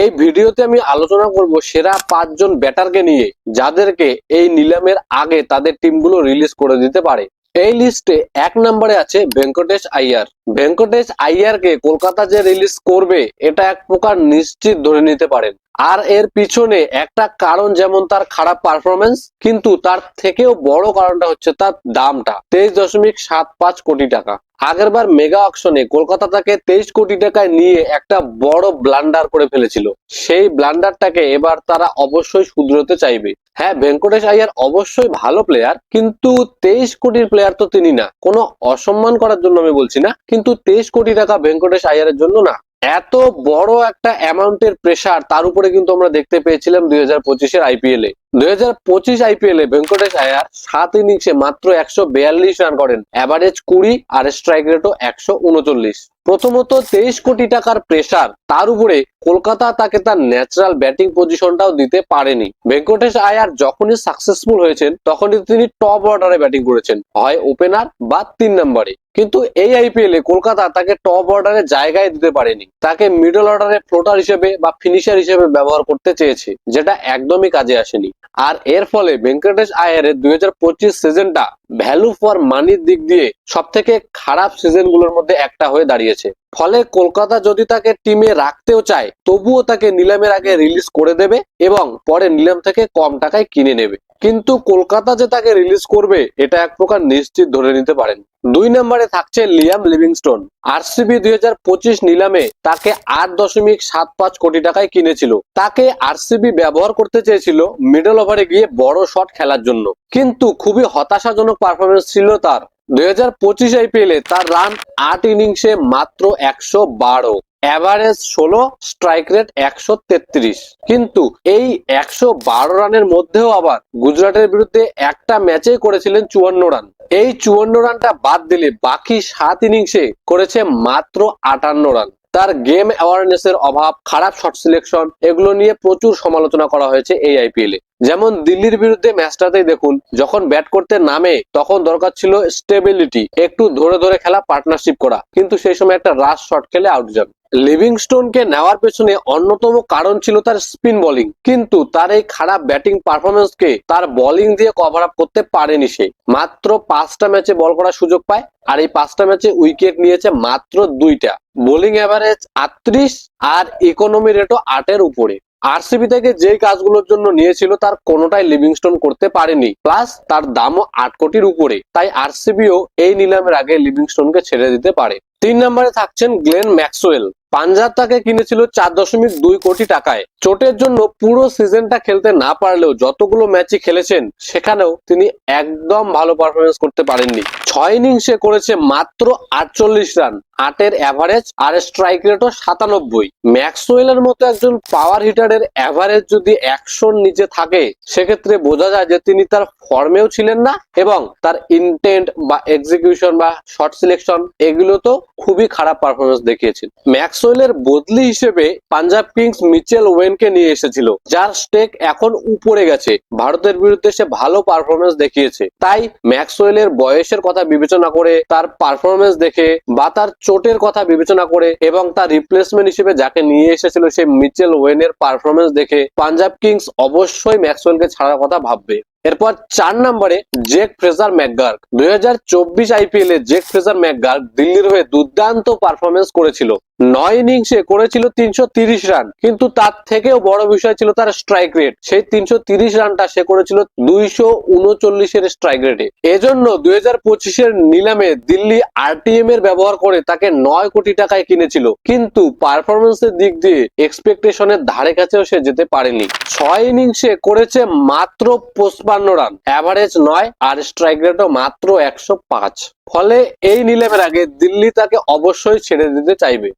এই ভিডিওতে আমি আলোচনা করব সেরা 5 জন ব্যাটারকে নিয়ে, যাদেরকে এই নিলামের আগে তাদের টিমগুলো রিলিজ করে দিতে পারে। এই লিস্টে 1 নম্বরে আছে ভেঙ্কটেশ আইয়ার। ভেঙ্কটেশ আইয়ারকে কলকাতা যে রিলিজ করবে এটা এক প্রকার নিশ্চিত ধরে নিতে পারেন। আর এর পিছনে একটা কারণ, যেমন তার খারাপ পারফরমেন্স, কিন্তু তার থেকেও বড় কারণটা হচ্ছে তার দামটা 23.75 কোটি টাকা। আগেরবার মেগা অকশনে কলকাতা তাকে 23 কোটি টাকায় নিয়ে একটা বড় ব্লান্ডার করে ফেলেছিল। সেই ব্লান্ডারটাকে এবার তারা অবশ্যই শুধরোতে চাইবে। হ্যাঁ, ভেঙ্কটেশ আইয়ার অবশ্যই ভালো প্লেয়ার, কিন্তু 23 কোটির প্লেয়ার তো তিনি না। কোনো অসম্মান করার জন্য আমি বলছি না, কিন্তু 23 কোটি টাকা ভেঙ্কটেশ আইয়ারের জন্য না। এত বড় একটা অ্যামাউন্টের প্রেসার তার উপরে কিন্তু আমরা দেখতে পেয়েছিলাম 2025-এর আইপিএল এ। 2025 আইপিএল এ ভেঙ্কটেশ আইয়ার 7 ইনিংসে মাত্র 142 রান করেন, অ্যাভারেজ 20 আর স্ট্রাইক রেটও 139। প্রথমত 23 কোটি টাকার প্রেসার, তার উপরে কলকাতা তাকে তার ন্যাচারাল ব্যাটিং পজিশনটাও দিতে পারেনি। ভেঙ্কটেশ আইয়ার যখনই সাকসেসফুল হয়েছেন তখনই তিনি টপ অর্ডারে ব্যাটিং করেছেন, হয় ওপেনার বা 3 নম্বরে। কিন্তু এই আইপিএল এ কলকাতা তাকে টপ অর্ডারে জায়গায় দিতে পারেনি, তাকে মিডল অর্ডারে ফ্লোটার হিসেবে বা ফিনিশার হিসেবে ব্যবহার করতে চেয়েছে, যেটা একদমই কাজে আসেনি। আর এর ফলে ভেঙ্কটেশ আইয়ারের 2025 সিজনটা ভ্যালু ফর মানির দিক দিয়ে সব থেকে খারাপ সিজন গুলোর মধ্যে একটা হয়ে দাঁড়িয়েছে। ফলে কলকাতা যদি তাকে টিমে রাখতেও চায়, তবুও তাকে নিলামের আগে রিলিজ করে দেবে এবং পরে নিলাম থেকে কম টাকায় কিনে নেবে। কিন্তু কলকাতা যে তাকে রিলিজ করবে এটা এক প্রকার নিশ্চিত ধরে নিতে পারেন। 2 নম্বরে থাকছে লিয়াম লিভিংস্টোন। আরসিবি 2025 নিলামে তাকে 8.75 কোটি টাকায় কিনেছিল। তাকে আরসিবি ব্যবহার করতে চেয়েছিল মিডল ওভারে গিয়ে বড় শট খেলার জন্য, কিন্তু খুবই হতাশাজনক পারফরমেন্স ছিল তার। 2025 আইপিএল এ তার রান 8 ইনিংসে মাত্র 112, অ্যাভারেজ 16, স্ট্রাইক রেট 133। কিন্তু এই 112 রানের মধ্যেও আবার গুজরাটের বিরুদ্ধে একটা ম্যাচেই করেছিলেন 54 রান। এই 54 রানটা বাদ দিলে বাকি 7 ইনিংসে করেছে মাত্র 58 রান। তার গেম অ্যাওয়ারনেস এর অভাব, খারাপ শট সিলেকশন, এগুলো নিয়ে প্রচুর সমালোচনা করা হয়েছে এই আইপিএল এ। যেমন দিল্লির বিরুদ্ধে ম্যাচটাতেই দেখুন, যখন ব্যাট করতে নামে তখন দরকার ছিল স্টেবিলিটি, একটু ধরে ধরে খেলা, পার্টনারশিপ করা, কিন্তু সেই সময় একটা রাশ শট খেলে আউট যান। লিভিংস্টোনকে নেওয়ার পেছনে অন্যতম কারণ ছিল তার স্পিন বোলিং, কিন্তু তার এই খারাপ ব্যাটিং পারফরমেন্সকে তার বোলিং দিয়ে কভার আপ করতে পারেনি সে। মাত্র 5টা ম্যাচে বল করার সুযোগ পায়, আর এই 5টা ম্যাচে উইকেট নিয়েছে মাত্র 2টা। বোলিং অ্যাভারেজ 38 আর ইকোনমি রেটও 8-এর উপরে। আরসিবি থেকে যে কাজগুলোর জন্য নিয়েছিল তার কোনোটাই লিভিংস্টোন করতে পারেনি, প্লাস তার দামও 8 কোটির উপরে। তাই আরসিবিও এই নিলামের আগে লিভিংস্টোনকে ছেড়ে দিতে পারে। 3 নম্বরে থাকছেন গ্লেন ম্যাক্সওয়েল। পাঞ্জাব তাকে কিনেছিল 4.2 কোটি টাকায়। চোটের জন্য পুরো সিজনটা খেলতে না পারলেও যতগুলো ম্যাচই খেলেছেন সেখানেও তিনি একদম ভালো পারফরমেন্স করতে পারেননি। 6 ইনিংসে করেছে মাত্র 48 রান, 8-এর অ্যাভারেজ আর স্ট্রাইক রেটও 97। ম্যাক্সওয়েলের মতো একজন পাওয়ার হিটারের অ্যাভারেজ যদি 100-র নিচে থাকে, সেক্ষেত্রে বোঝা যায় যে তিনি তার ফর্মেও ছিলেন না এবং তার ইন্টেন্ট বা এক্সিকিউশন বা শট সিলেকশন এগুলো তো খুবই খারাপ পারফরমেন্স দেখিয়েছেন। ম্যাক্সওয়েলের বদলি হিসেবে পাঞ্জাব কিংস মিচেল ওয়েনকে নিয়ে এসেছিল, যার স্টেক এখন উপরে গেছে। ভারতের বিরুদ্ধে সে ভালো পারফরমেন্স দেখিয়েছে, তাই ম্যাক্সওয়েলের বয়সের কথা বিবেচনা করে, তার পারফরমেন্স দেখে বা তার চোটের কথা বিবেচনা করে এবং তার রিপ্লেসমেন্ট হিসেবে যাকে নিয়ে এসেছিল সেই মিচেল ওয়েনের পারফরমেন্স দেখে পাঞ্জাব কিংস অবশ্যই ম্যাক্সওয়েলকে ছাড়ার কথা ভাববে। এরপর 4 নম্বরে জেক ফ্রেজার ম্যাকগার্ক। 2024 আইপিএল এ জেক ফ্রেজার ম্যাকগার্ক দিল্লির হয়ে দুর্দান্ত পারফরমেন্স করেছিল। 9 ইনিংসে করেছিল 330 রান, কিন্তু তার থেকেও বড় বিষয় ছিল তার স্ট্রাইক রেট। সেই 330 রানটা সে করেছিল 239-এর স্ট্রাইক রেটে। এজন্য 2025-এর নিলামে দিল্লি আরটিএম এর ব্যবহার করে তাকে 9 কোটি টাকায় কিনেছিল, কিন্তু পারফরমেন্সের দিক দিয়ে এক্সপেকটেশনের ধারে কাছেও সে যেতে পারেনি। 6 ইনিংসে করেছে মাত্র 55 রান, অ্যাভারেজ 9 আর স্ট্রাইক রেটও মাত্র 105। ফলে এই নিলামের আগে দিল্লি তাকে অবশ্যই ছেড়ে দিতে চাইবে।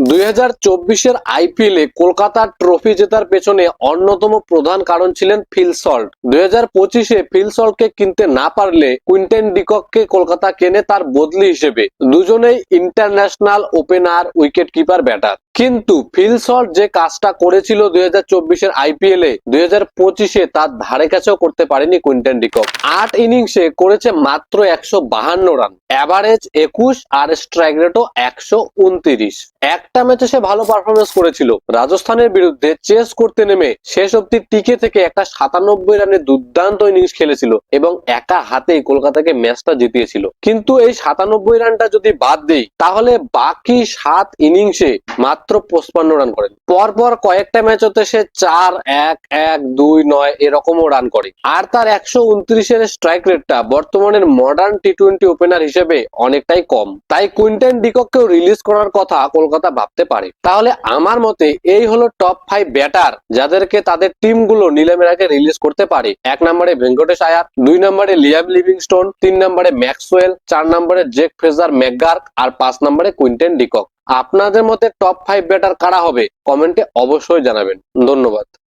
2024-এর আইপিএল এ কলকাতার ট্রফি জেতার পেছনে অন্যতম প্রধান কারণ ছিলেন ফিল সল্ট। 2025-এ ফিল সল্টকে কিনতে না পারলে কুইন্টেন ডিকককে কলকাতা কেনে তার বদলি হিসেবে। দুজনেই international opener, wicket keeper, batter. কিন্তু ফিল সল্ট যে কাজটা করেছিল 2024-এর আইপিএল এ 2025-এ তার ধারে কাছেও করতে পারেনি কুইন্টন ডিকক। 8 ইনিংসে করেছে মাত্র 152 রান, অ্যাভারেজ 21 আর স্ট্রাইক রেটও 129। একটা ম্যাচে সে ভালো পারফরমেন্স করেছিল, রাজস্থানের বিরুদ্ধে চেস করতে নেমে শেষ অব্দি টিকে থেকে একটা 97 রানের দুর্দান্ত ইনিংস খেলেছিল এবং একা হাতেই কলকাতাকে ম্যাচটা জিতিয়েছিল। কিন্তু এই 97 রানটা যদি বাদ দেই তাহলে বাকি 7 ইনিংসে মাত্র 55 রান করেন। পরপর কয়েকটা ম্যাচতে সে 4-1-1-2-9 এরকমও রান করে, আর তার 129-এর স্ট্রাইক রেটটা বর্তমানের মডার্ন টি-20 ওপেনার হিসেবে অনেকটাই কম। তাই কুইন্টন ডিককেও রিলিজ করার কথা কলকাতা ভাবতে পারে। তাহলে আমার মতে এই হলো টপ 5 ব্যাটার যাদেরকে তাদের টিমগুলো নিলামের আগে রিলিজ করতে পারে। 1 নম্বরে ভেঙ্কটেশ আয়ার, 2 নম্বরে লিয়াম লিভিংস্টোন, 3 নম্বরে ম্যাক্সওয়েল, 4 নম্বরে জেক ফ্রেজার ম্যাকগার্ক আর 5 নম্বরে কুইন্টন ডিকক। আপনাদের মতে টপ 5 ব্যাটার কারা হবে কমেন্টে অবশ্যই জানাবেন। ধন্যবাদ।